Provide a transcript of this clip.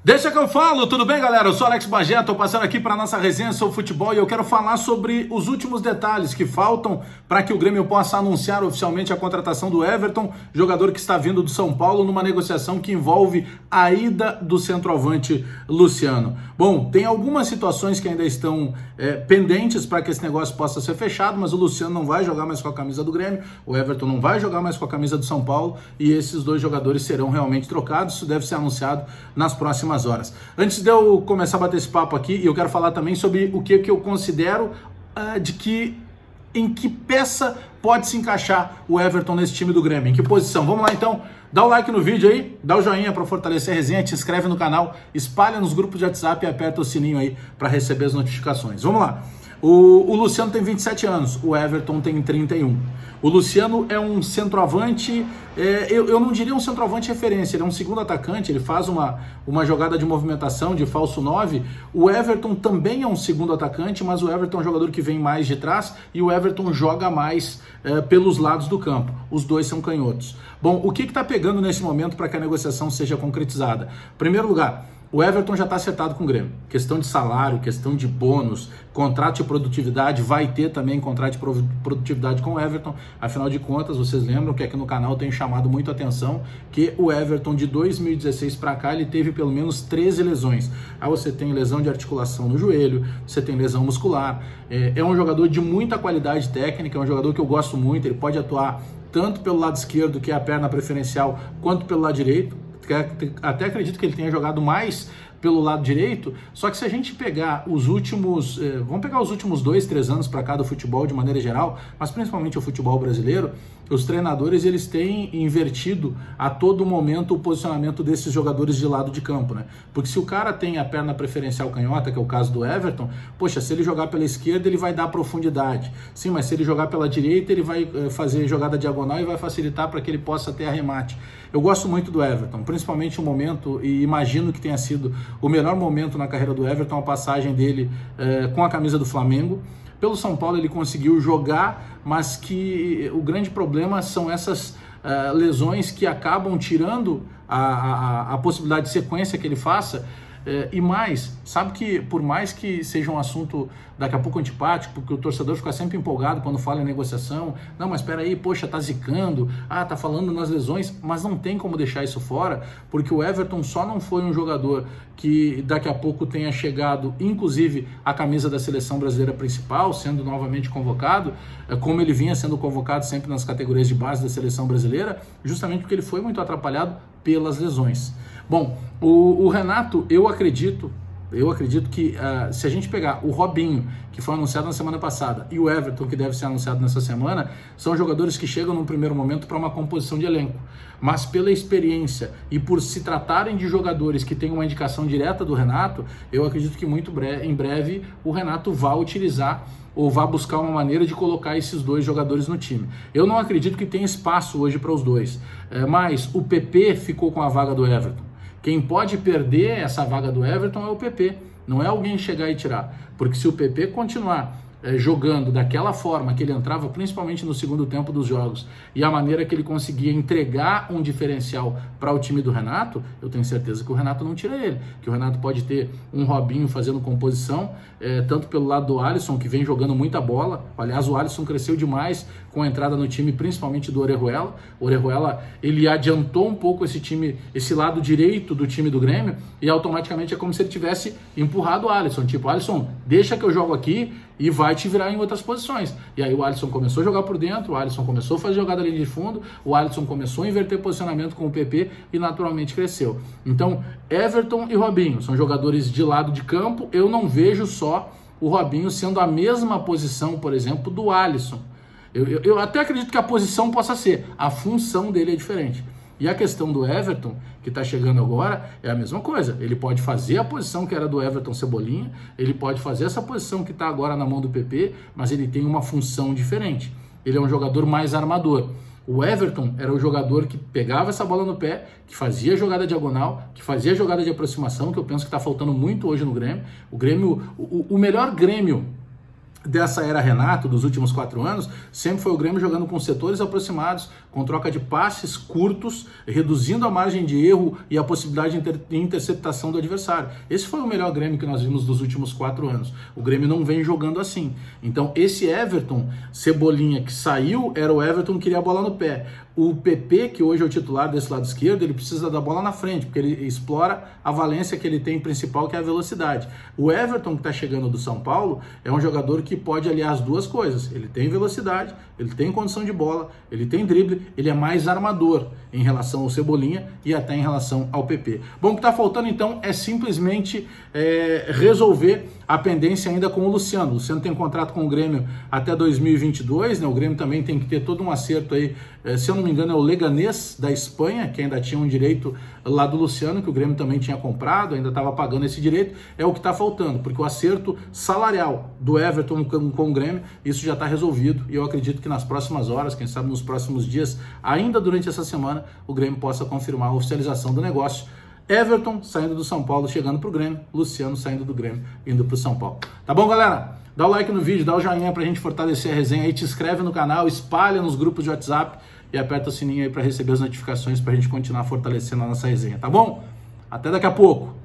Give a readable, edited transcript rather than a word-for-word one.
Deixa que eu falo, tudo bem, galera? Eu sou Alex Bagé, tô passando aqui para nossa resenha sobre futebol e eu quero falar sobre os últimos detalhes que faltam para que o Grêmio possa anunciar oficialmente a contratação do Everton, jogador que está vindo do São Paulo numa negociação que envolve a ida do centroavante Luciano. Bom, tem algumas situações que ainda estão pendentes para que esse negócio possa ser fechado, mas o Luciano não vai jogar mais com a camisa do Grêmio, o Everton não vai jogar mais com a camisa do São Paulo e esses dois jogadores serão realmente trocados. Isso deve ser anunciado nas próximas horas. Antes de eu começar a bater esse papo aqui, eu quero falar também sobre o que eu considero em que peça pode se encaixar o Everton nesse time do Grêmio, em que posição. Vamos lá então, dá o like no vídeo aí, dá o joinha para fortalecer a resenha, te inscreve no canal, espalha nos grupos de WhatsApp e aperta o sininho aí para receber as notificações. Vamos lá. O Luciano tem 27 anos, o Everton tem 31. O Luciano é um centroavante, eu não diria um centroavante referência, ele é um segundo atacante, ele faz uma jogada de movimentação de falso 9. O Everton também é um segundo atacante, mas o Everton é um jogador que vem mais de trás e o Everton joga mais pelos lados do campo. Os dois são canhotos. Bom, o que está pegando nesse momento para que a negociação seja concretizada? Em primeiro lugar, o Everton já está acertado com o Grêmio. Questão de salário, questão de bônus, contrato de produtividade, vai ter também contrato de produtividade com o Everton. Afinal de contas, vocês lembram que aqui no canal tem chamado muito a atenção que o Everton de 2016 para cá, ele teve pelo menos 13 lesões. Aí você tem lesão de articulação no joelho, você tem lesão muscular. É um jogador de muita qualidade técnica, é um jogador que eu gosto muito, ele pode atuar tanto pelo lado esquerdo, que é a perna preferencial, quanto pelo lado direito. Até acredito que ele tenha jogado mais pelo lado direito, só que se a gente pegar os últimos, vamos pegar os últimos 2, 3 anos para cá do futebol de maneira geral, mas principalmente o futebol brasileiro, os treinadores eles têm invertido a todo momento o posicionamento desses jogadores de lado de campo, né? Porque se o cara tem a perna preferencial canhota, que é o caso do Everton, poxa, se ele jogar pela esquerda ele vai dar profundidade, sim, mas se ele jogar pela direita ele vai fazer jogada diagonal e vai facilitar para que ele possa ter arremate. Eu gosto muito do Everton, principalmente o momento, e imagino que tenha sido o melhor momento na carreira do Everton, a passagem dele com a camisa do Flamengo. Pelo São Paulo ele conseguiu jogar, mas que o grande problema são essas lesões que acabam tirando a possibilidade de sequência que ele faça. E mais, sabe que por mais que seja um assunto daqui a pouco antipático, porque o torcedor fica sempre empolgado quando fala em negociação, não, mas espera aí, poxa, tá zicando, tá falando nas lesões, mas não tem como deixar isso fora, porque o Everton só não foi um jogador que daqui a pouco tenha chegado, inclusive, a camisa da seleção brasileira principal, sendo novamente convocado, como ele vinha sendo convocado sempre nas categorias de base da seleção brasileira, justamente porque ele foi muito atrapalhado pelas lesões. Bom, o Renato, eu acredito que se a gente pegar o Robinho, que foi anunciado na semana passada, e o Everton, que deve ser anunciado nessa semana, são jogadores que chegam num primeiro momento para uma composição de elenco. Mas pela experiência e por se tratarem de jogadores que têm uma indicação direta do Renato, eu acredito que muito em breve o Renato vai utilizar ou vai buscar uma maneira de colocar esses dois jogadores no time. Eu não acredito que tenha espaço hoje para os dois, mas o PP ficou com a vaga do Everton. Quem pode perder essa vaga do Everton é o PP, não é alguém chegar e tirar. Porque se o PP continuar jogando daquela forma que ele entrava, principalmente no segundo tempo dos jogos, e a maneira que ele conseguia entregar um diferencial para o time do Renato, eu tenho certeza que o Renato não tira ele, que o Renato pode ter um Robinho fazendo composição, tanto pelo lado do Alisson, que vem jogando muita bola. Aliás, o Alisson cresceu demais com a entrada no time, principalmente do Orejuela. O Orejuela, ele adiantou um pouco esse time, esse lado direito do time do Grêmio, e automaticamente é como se ele tivesse empurrado o Alisson, tipo, Alisson, deixa que eu jogo aqui e vai te virar em outras posições. E aí o Alisson começou a jogar por dentro, o Alisson começou a fazer jogada ali de fundo, o Alisson começou a inverter posicionamento com o PP e naturalmente cresceu. Então, Everton e Robinho são jogadores de lado de campo. Eu não vejo só o Robinho sendo a mesma posição, por exemplo, do Alisson. Eu até acredito que a posição possa ser, a função dele é diferente. E a questão do Everton, que está chegando agora, é a mesma coisa. Ele pode fazer a posição que era do Everton Cebolinha, ele pode fazer essa posição que está agora na mão do PP, mas ele tem uma função diferente. Ele é um jogador mais armador. O Everton era o jogador que pegava essa bola no pé, que fazia jogada diagonal, que fazia jogada de aproximação, que eu penso que está faltando muito hoje no Grêmio. O Grêmio, o melhor Grêmio dessa era Renato, dos últimos 4 anos, sempre foi o Grêmio jogando com setores aproximados, com troca de passes curtos, reduzindo a margem de erro e a possibilidade de interceptação do adversário. Esse foi o melhor Grêmio que nós vimos dos últimos 4 anos. O Grêmio não vem jogando assim. Então esse Everton Cebolinha que saiu, era o Everton que queria a bola no pé. O PP, que hoje é o titular desse lado esquerdo, ele precisa da bola na frente, porque ele explora a valência que ele tem principal, que é a velocidade. O Everton, que está chegando do São Paulo, é um jogador que pode aliar as duas coisas. Ele tem velocidade, ele tem condição de bola, ele tem drible, ele é mais armador em relação ao Cebolinha e até em relação ao PP. Bom, o que está faltando então é simplesmente resolver a pendência ainda com o Luciano. O Luciano tem contrato com o Grêmio até 2022, né? O Grêmio também tem que ter todo um acerto aí, se eu não me engano é o Leganés da Espanha, que ainda tinha um direito lá do Luciano, que o Grêmio também tinha comprado, ainda estava pagando esse direito, é o que está faltando, porque o acerto salarial do Everton com o Grêmio, isso já está resolvido, e eu acredito que nas próximas horas, quem sabe nos próximos dias, ainda durante essa semana, o Grêmio possa confirmar a oficialização do negócio. Everton saindo do São Paulo, chegando para o Grêmio, Luciano saindo do Grêmio, indo para o São Paulo. Tá bom, galera? Dá o like no vídeo, dá o joinha pra gente fortalecer a resenha aí, te inscreve no canal, espalha nos grupos de WhatsApp e aperta o sininho aí para receber as notificações pra gente continuar fortalecendo a nossa resenha, tá bom? Até daqui a pouco!